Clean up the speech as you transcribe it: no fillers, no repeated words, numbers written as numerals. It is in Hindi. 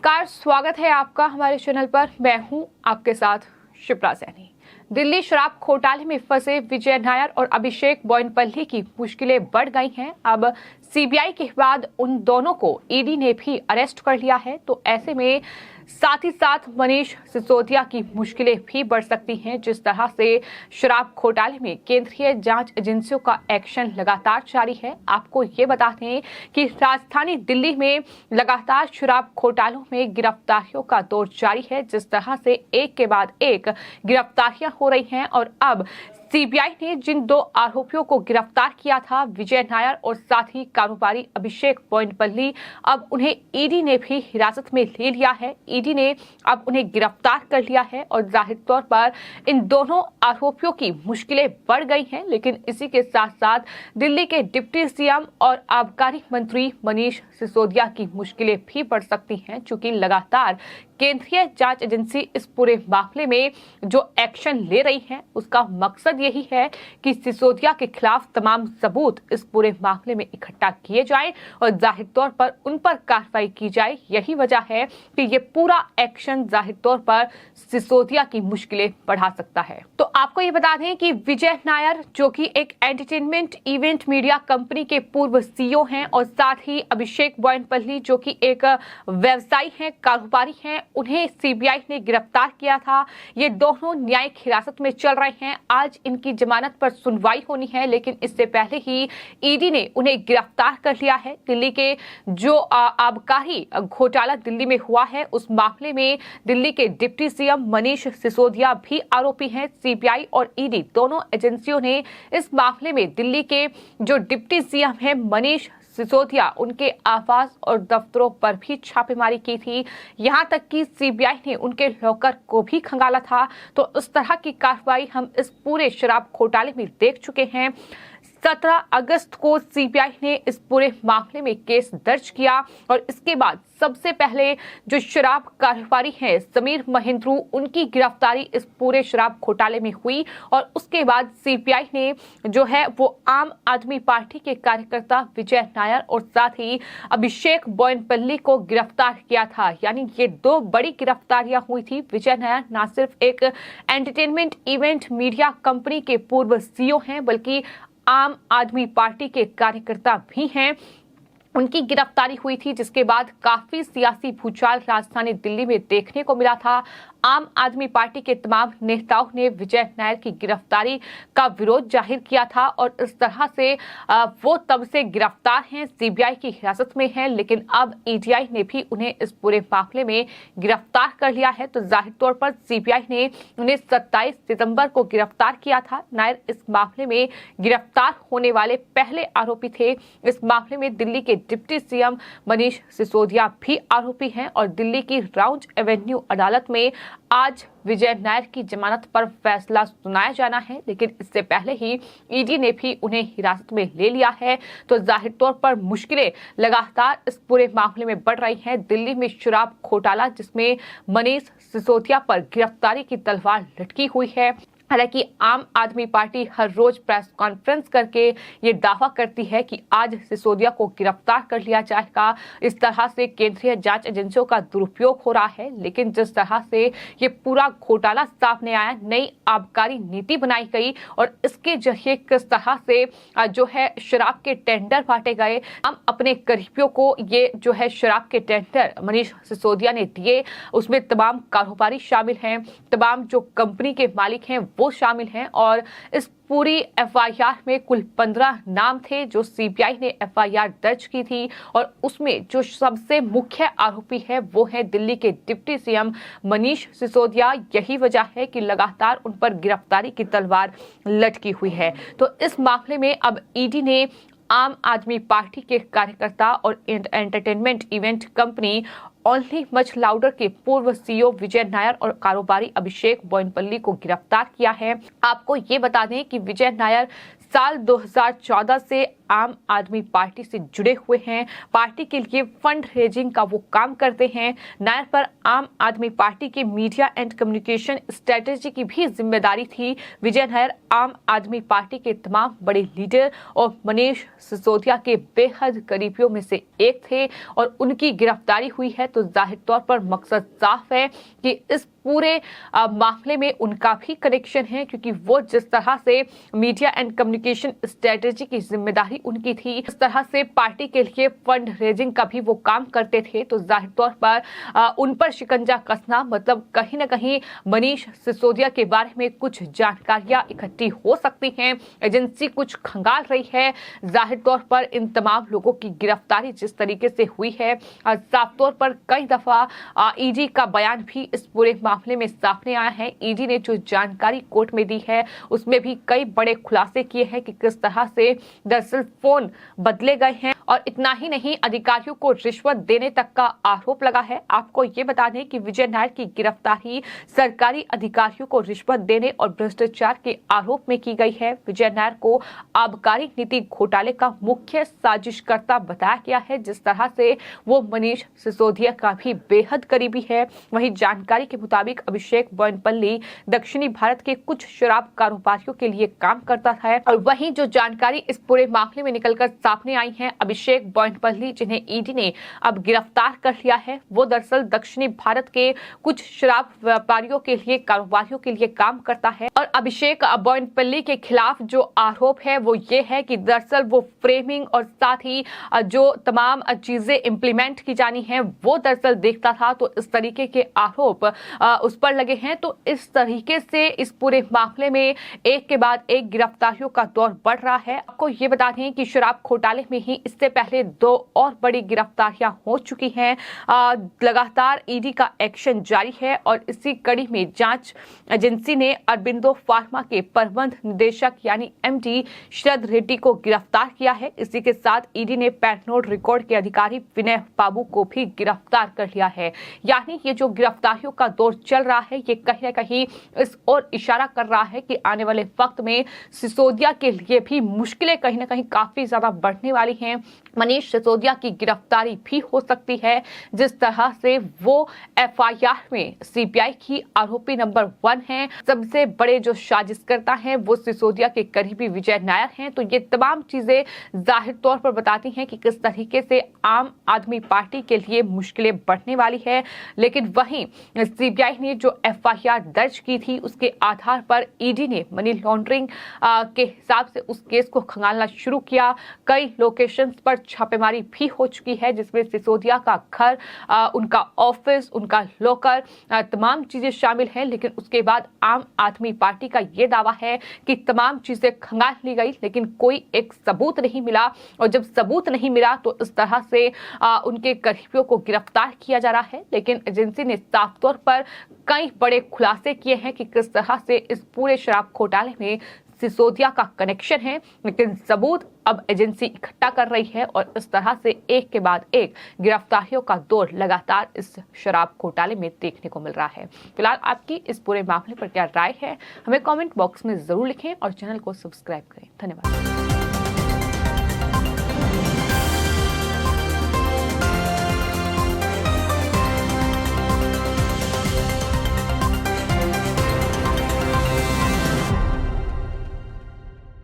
नमस्कार, स्वागत है आपका हमारे चैनल पर। मैं हूं आपके साथ शिप्रा सैनी। दिल्ली शराब घोटाले में फंसे विजय नायर और अभिषेक बोयनपल्ली की मुश्किलें बढ़ गई हैं। अब सीबीआई के बाद उन दोनों को ईडी ने भी अरेस्ट कर लिया है, तो ऐसे में साथ ही साथ मनीष सिसोदिया की मुश्किलें भी बढ़ सकती हैं। जिस तरह से शराब घोटाले में केंद्रीय जांच एजेंसियों का एक्शन लगातार जारी है। आपको ये बता दें कि राजधानी दिल्ली में लगातार शराब घोटालों में गिरफ्तारियों का दौर जारी है। जिस तरह से एक के बाद एक गिरफ्तारियां हो रही हैं और अब सीबीआई ने जिन दो आरोपियों को गिरफ्तार किया था, विजय नायर और साथ ही कारोबारी अभिषेक बोयनपल्ली, अब उन्हें ईडी ने भी हिरासत में ले लिया है। ईडी ने अब उन्हें गिरफ्तार कर लिया है और जाहिर तौर पर इन दोनों आरोपियों की मुश्किलें बढ़ गई हैं। लेकिन इसी के साथ साथ दिल्ली के डिप्टी सीएम और आबकारी मंत्री मनीष सिसोदिया की मुश्किलें भी बढ़ सकती हैं, चूंकि लगातार केंद्रीय जांच एजेंसी इस पूरे मामले में जो एक्शन ले रही है उसका मकसद यही है कि सिसोदिया के खिलाफ तमाम सबूत इस पूरे मामले में इकट्ठा किए जाएं और जाहिर तौर पर उन पर कार्रवाई की जाए। यही वजह है कि ये पूरा एक्शन जाहिर तौर पर सिसोदिया की मुश्किलें बढ़ा सकता है। तो आपको ये बता दें कि विजय नायर, जो कि एक एंटरटेनमेंट इवेंट मीडिया कंपनी के पूर्व सीईओ हैं, और साथ ही अभिषेक बोयनपल्ली, जो कि एक व्यवसायी हैं, कारोबारी हैं, उन्हें सीबीआई ने गिरफ्तार किया था। ये दोनों न्यायिक हिरासत में चल रहे हैं। आज इनकी जमानत पर सुनवाई होनी है, लेकिन इससे पहले ही ईडी ने उन्हें गिरफ्तार कर लिया है। दिल्ली के जो आबकारी घोटाला दिल्ली में हुआ है, उस मामले में दिल्ली के डिप्टी सीएम मनीष सिसोदिया भी आरोपी हैं। सीबीआई और ईडी दोनों एजेंसियों ने इस मामले में दिल्ली के जो डिप्टी सीएम हैं मनीष सिसोदिया, उनके आवास और दफ्तरों पर भी छापेमारी की थी। यहां तक कि सीबीआई ने उनके लॉकर को भी खंगाला था। तो इस तरह की कार्रवाई हम इस पूरे शराब घोटाले में देख चुके हैं। 17 अगस्त को सीबीआई ने इस पूरे मामले में केस दर्ज किया और इसके बाद सबसे पहले जो शराब कारोबारी हैं समीर महेंद्रू, उनकी गिरफ्तारी इस पूरे शराब घोटाले में हुई और उसके बाद सीबीआई ने जो है वो आम आदमी पार्टी के कार्यकर्ता विजय नायर और साथ ही अभिषेक बोयनपल्ली को गिरफ्तार किया था। यानी ये दो बड़ी गिरफ्तारियां हुई थी। विजय नायर न सिर्फ एक एंटरटेनमेंट इवेंट मीडिया कंपनी के पूर्व सीईओ हैं, बल्कि आम आदमी पार्टी के कार्यकर्ता भी हैं। उनकी गिरफ्तारी हुई थी, जिसके बाद काफी सियासी भूचाल राजधानी दिल्ली में देखने को मिला था। आम आदमी पार्टी के तमाम नेताओं ने विजय नायर की गिरफ्तारी का विरोध जाहिर किया था और इस तरह से वो तब से गिरफ्तार हैं, सीबीआई की हिरासत में हैं। लेकिन अब ईडीआई ने भी उन्हें इस पूरे मामले में गिरफ्तार कर लिया है। तो जाहिर तौर पर सीबीआई ने उन्हें 27 सितंबर को गिरफ्तार किया था। नायर इस मामले में गिरफ्तार होने वाले पहले आरोपी थे। इस मामले में दिल्ली के डिप्टी सीएम मनीष सिसोदिया भी आरोपी हैं और दिल्ली की राउंड एवेन्यू अदालत में आज विजय नायर की जमानत पर फैसला सुनाया जाना है। लेकिन इससे पहले ही ईडी ने भी उन्हें हिरासत में ले लिया है। तो जाहिर तौर पर मुश्किलें लगातार इस पूरे मामले में बढ़ रही हैं। दिल्ली में शराब घोटाला, जिसमें मनीष सिसोदिया पर गिरफ्तारी की तलवार लटकी हुई है। हालांकि आम आदमी पार्टी हर रोज प्रेस कॉन्फ्रेंस करके ये दावा करती है कि आज सिसोदिया को गिरफ्तार कर लिया जाएगा। इस तरह से केंद्रीय जांच एजेंसियों का दुरुपयोग हो रहा है। लेकिन जिस तरह से ये पूरा घोटाला सामने आया, नई आबकारी नीति बनाई गई और इसके जरिए किस तरह से जो है शराब के टेंडर बांटे गए, हम अपने करीबियों को ये जो है शराब के टेंडर मनीष सिसोदिया ने दिए, उसमें तमाम कारोबारी शामिल हैं, तमाम जो कंपनी के मालिक हैं वो शामिल हैं। और इस पूरी एफआईआर में कुल 15 नाम थे जो सीबीआई ने एफआईआर दर्ज की थी और उसमें जो सबसे मुख्य आरोपी है वो है दिल्ली के डिप्टी सीएम मनीष सिसोदिया। यही वजह है कि लगातार उन पर गिरफ्तारी की तलवार लटकी हुई है। तो इस मामले में अब ईडी ने आम आदमी पार्टी के कार्यकर्ता और entertainment event company only much louder के पूर्व सीईओ विजय नायर और कारोबारी अभिषेक बोयनपल्ली को गिरफ्तार किया है। आपको ये बता दें कि विजय नायर साल 2014 से आम आदमी पार्टी से जुड़े हुए हैं, पार्टी के लिए फंड रेजिंग का वो काम करते हैं। नायर पर आम आदमी पार्टी के मीडिया एंड कम्युनिकेशन स्ट्रेटेजी की भी जिम्मेदारी थी। विजय नायर आम आदमी पार्टी के तमाम बड़े लीडर और मनीष सिसोदिया के बेहद करीबियों में से एक थे और उनकी गिरफ्तारी हुई है तो जाहिर तौर पर मकसद साफ है कि इस पूरे मामले में उनका भी कनेक्शन है, क्योंकि वो जिस तरह से मीडिया एंड कम्युनिकेशन स्ट्रेटेजी की जिम्मेदारी उनकी थी, इस तरह से पार्टी के लिए फंड रेजिंग का भी वो काम करते थे, तो जाहिर तौर पर उन पर शिकंजा कसना मतलब कहीं ना कहीं मनीष सिसोदिया के बारे में कुछ जानकारियां इकट्ठी हो सकती हैं। एजेंसी कुछ खंगाल रही है। जाहिर तौर पर इन तमाम लोगों की गिरफ्तारी जिस तरीके से हुई है, साफ तौर पर कई दफा ईडी का बयान भी इस पूरे मामले में सामने आया है। ईडी ने जो जानकारी कोर्ट में दी है उसमें भी कई बड़े खुलासे किए हैं कि किस तरह से दरअसल फोन बदले गए हैं और इतना ही नहीं, अधिकारियों को रिश्वत देने तक का आरोप लगा है। आपको ये बता दें कि विजय नायर की गिरफ्तारी सरकारी अधिकारियों को रिश्वत देने और भ्रष्टाचार के आरोप में की गई है। विजय नायर को आबकारी नीति घोटाले का मुख्य साजिशकर्ता बताया गया है। जिस तरह से वो मनीष सिसोदिया का भी बेहद करीबी है, वहीं जानकारी के मुताबिक अभिषेक बोयनपल्ली दक्षिणी भारत के कुछ शराब कारोबारियों के लिए काम करता है। और वहीं जो जानकारी इस पूरे मामले में निकलकर सामने आई है, अभिषेक बोयनपल्ली जिन्हें ईडी ने अब गिरफ्तार कर लिया है, वो दरअसल दक्षिणी भारत के कुछ शराब व्यापारियों के लिए कारोबारियों के लिए काम करता है। और अभिषेक बोयनपल्ली के खिलाफ जो आरोप है वो ये है कि दरअसल वो फ्रेमिंग और साथ ही जो तमाम चीजें इम्प्लीमेंट की जानी है वो दरअसल देखता था, तो इस तरीके के आरोप उस पर लगे हैं। तो इस तरीके से इस पूरे मामले में एक के बाद एक गिरफ्तारियों का दौर बढ़ रहा है। आपको ये बता दें कि शराब घोटाले में ही इससे पहले 2 और बड़ी गिरफ्तारियां हो चुकी हैं। लगातार ईडी का एक्शन जारी है और इसी कड़ी में जांच एजेंसी ने अरबिंदो फार्मा के प्रबंध निदेशक यानी एमडी शरद रेड्डी को गिरफ्तार किया है। इसी के साथ ईडी ने पैरोल रिकॉर्ड के अधिकारी विनय बाबू को भी गिरफ्तार कर लिया है। यानी ये जो गिरफ्तारियों का दौर चल रहा है ये कहीं ना कहीं इस ओर इशारा कर रहा है कि आने वाले वक्त में सिसोदिया के लिए भी मुश्किलें कहीं ना कहीं काफी ज्यादा बढ़ने वाली हैं। मनीष सिसोदिया की गिरफ्तारी भी हो सकती है। जिस तरह से वो एफआईआर में सीबीआई की आरोपी नंबर 1 है, सबसे बड़े जो साजिशकर्ता हैं वो सिसोदिया के करीबी विजय नायर हैं। तो ये तमाम चीजें जाहिर तौर पर बताती हैं कि किस तरीके से आम आदमी पार्टी के लिए मुश्किलें बढ़ने वाली है। लेकिन वहीं सीबीआई ने जो एफआईआर दर्ज की थी उसके आधार पर ईडी ने मनी लॉन्ड्रिंग के हिसाब से उस केस को खंगालना शुरू किया। कई लोकेशंस पर छापेमारी भी हो चुकी है, जिसमें सिसोदिया का घर, उनका ऑफिस, उनका लॉकर, तमाम चीजें शामिल हैं। लेकिन उसके बाद आम आदमी पार्टी का यह दावा है कि तमाम चीजें खंगाल ली गई लेकिन कोई एक सबूत नहीं मिला। और जब सबूत नहीं मिला तो इस तरह से उनके करीबियों को गिरफ्तार किया जा रहा है। लेकिन एजेंसी ने साफ तौर पर कई बड़े खुलासे किए हैं कि किस तरह से इस पूरे शराब घोटाले में सिसोदिया का कनेक्शन है। लेकिन सबूत अब एजेंसी इकट्ठा कर रही है और इस तरह से एक के बाद एक गिरफ्तारियों का दौर लगातार इस शराब घोटाले में देखने को मिल रहा है। फिलहाल आपकी इस पूरे मामले पर क्या राय है, हमें कमेंट बॉक्स में जरूर लिखें और चैनल को सब्सक्राइब करें। धन्यवाद।